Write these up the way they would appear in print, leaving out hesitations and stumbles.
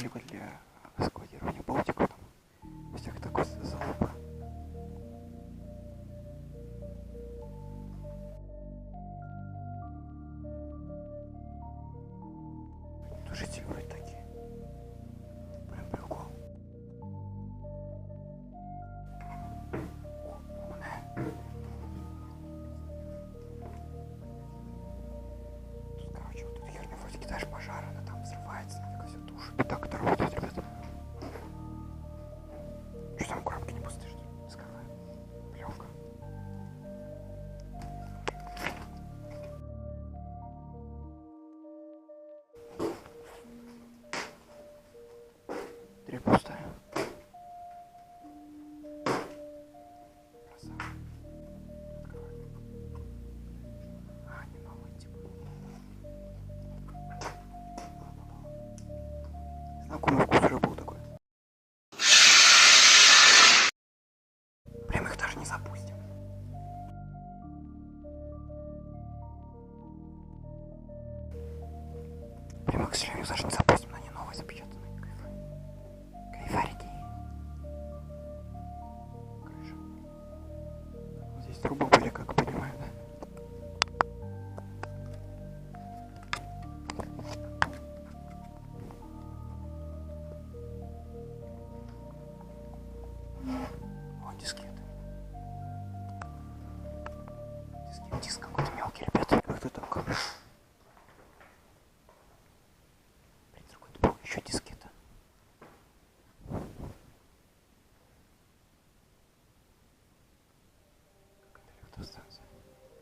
либо для складирования болтиков, там, всех такой залупа. Жители вроде такие. Блин, прикол. Тут, короче, вот тут херня вроде кидаешь пожар, она там взрывается, нафиг все тушит. Так это работает, ребята. Что там, коробки не пустые, что ли? Скрываю. Пленка. Дверь пустая. Красава. Открываю. А, не новый, типа. Знакомый вкус уже был такой. Прям их даже не запустим. Прям их, к сожалению, даже не запустим, но они новые запечатаны. Кайфарики. Крыша. Вот здесь трубы были, как понимаю, да? О, дискеты. Диск какой-то мелкий, ребята. Как-то так. Принтер какой-то был. Еще дискеты. Какая-то электростанция.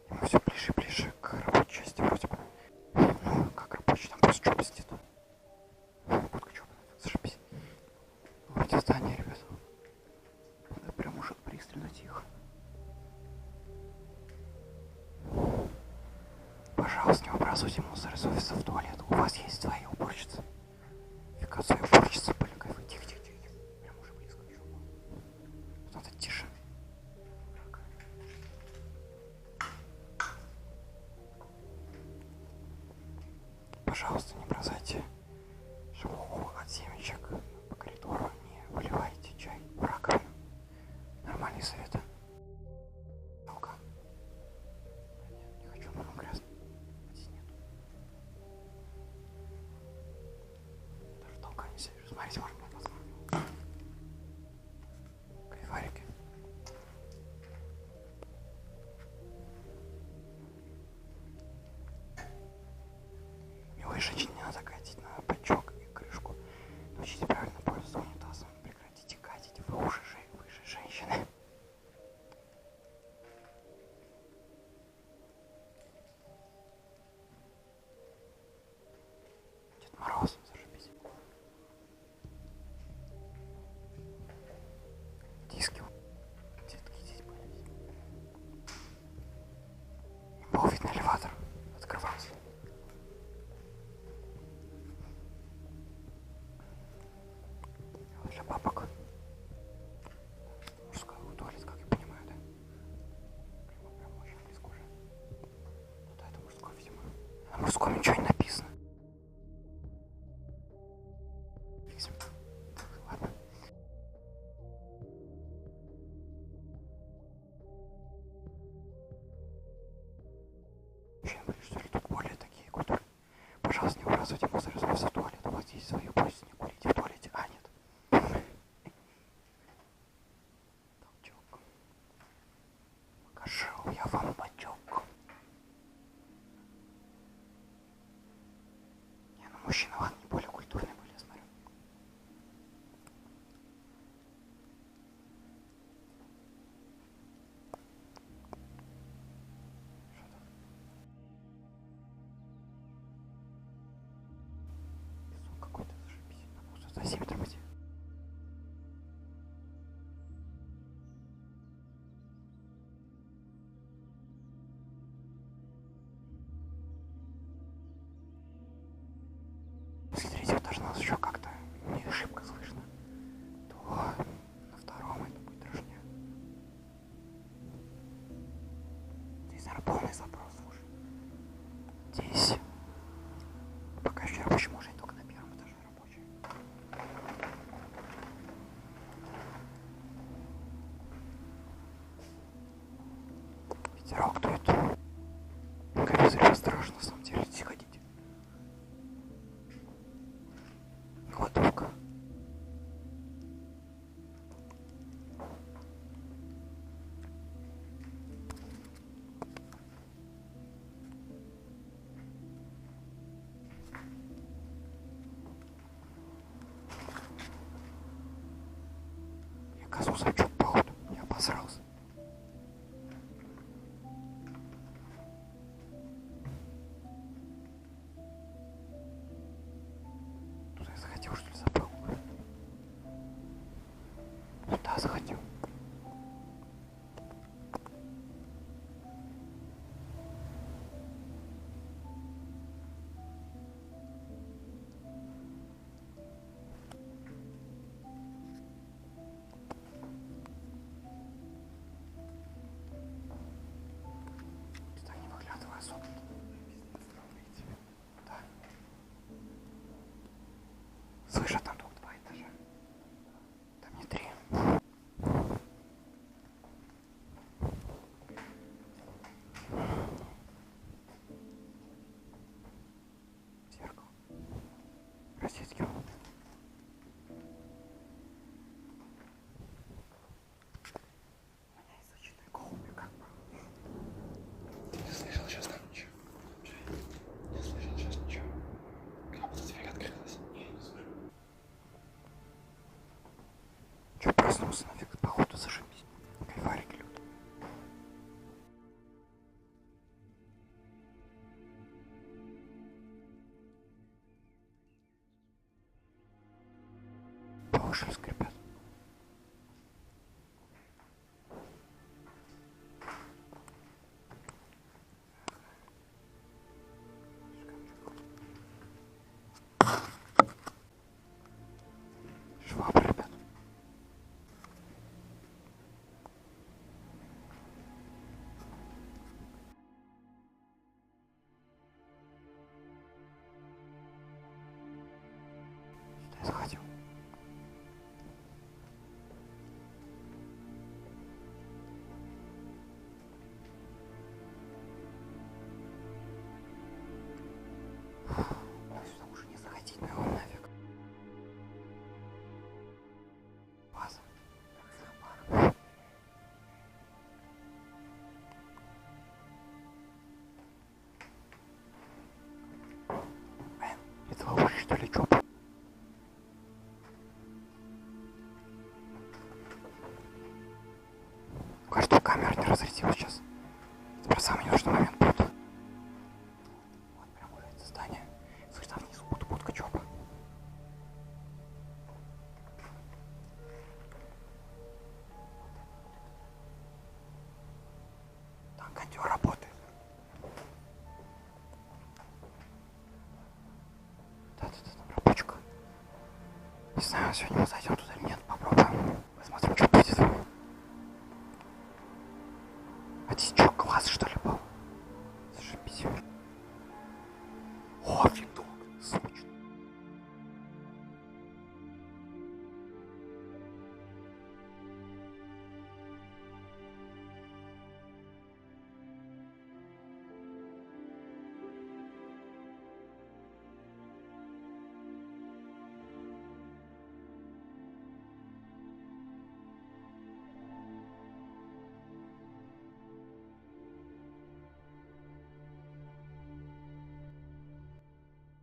И мы все ближе и ближе к рабочей части вроде бы. Ну, как рабочий, там просто джоба сидит. Будка джоба, зашибись. Вот эти здания, ребята. Да прям уже пристально тихо. Пожалуйста, не выбрасывайте мусор из офиса в туалет. У вас есть свои уборщицы. Фига свои уборщицы, блин, кайфы. Тихо, тихо, тихо. Прям уже близко. Надо тише. Пожалуйста, не бросайте шелуху от семечек по коридору. Не выливайте чай в раковину. Нормальные советы. Ну-ка. Нет, не хочу, но грязно. Здесь нету. Даже толка не сидишь. Смотрите, можно мне посмотреть. Кайфарики. Милой женщине не надо катить на бачок и крышку. Научите правильно пользоваться унитазом. Прекратите катить. Вы уже женщины. Дед Мороз, зашибись. Диски. Детки здесь были. Был видно элеватор. Открывался. Для бабок. Мужской туалет, как я понимаю, да? Прям очень близко уже. Ну да, это мужской, видимо. На мужском ничего не написано. Ладно. Очень были, что ли, тут более такие культуры. Пожалуйста, не выбрасывайте мусор из офиса в туалет. У вас есть свои уборщицы, не курите в туалете. А, нет. Толчок. Покажу я вам бачок. Не, ну мужчины, ладно, не более культурные были, я смотрю. Что там? Песок какой-то, зашибись. Надо что-то за 7 тормози. Смотрите. слышат, там тут 2 этажа. Там не 3. Зеркало. Розетки. У меня есть защитные голуби, как бы. Ты не слышал сейчас там ничего? Не слышал сейчас ничего? Как будто дверь открылась. Не слышу. Чё проснулся нафиг? Походу зашибись. Кайфарик лют. По ушам скрипят. Швабра, ребят. Сюда я сходил. Сюда уже не заходить, наверное, нафиг. База. Это ловушка, что ли, чё? Кажется, камера не разрядилась сейчас. Это про самый ненужный момент будет. Вот прям уже это здание. Слышь, там внизу будка чёпа. Там кондёр работает. Да-да-да, там рабочка. Не знаю, сегодня мы зайдем туда или нет, попробуем. Посмотрим, что будет. А здесь что, класс, что ли, был? Зашибись. О, вид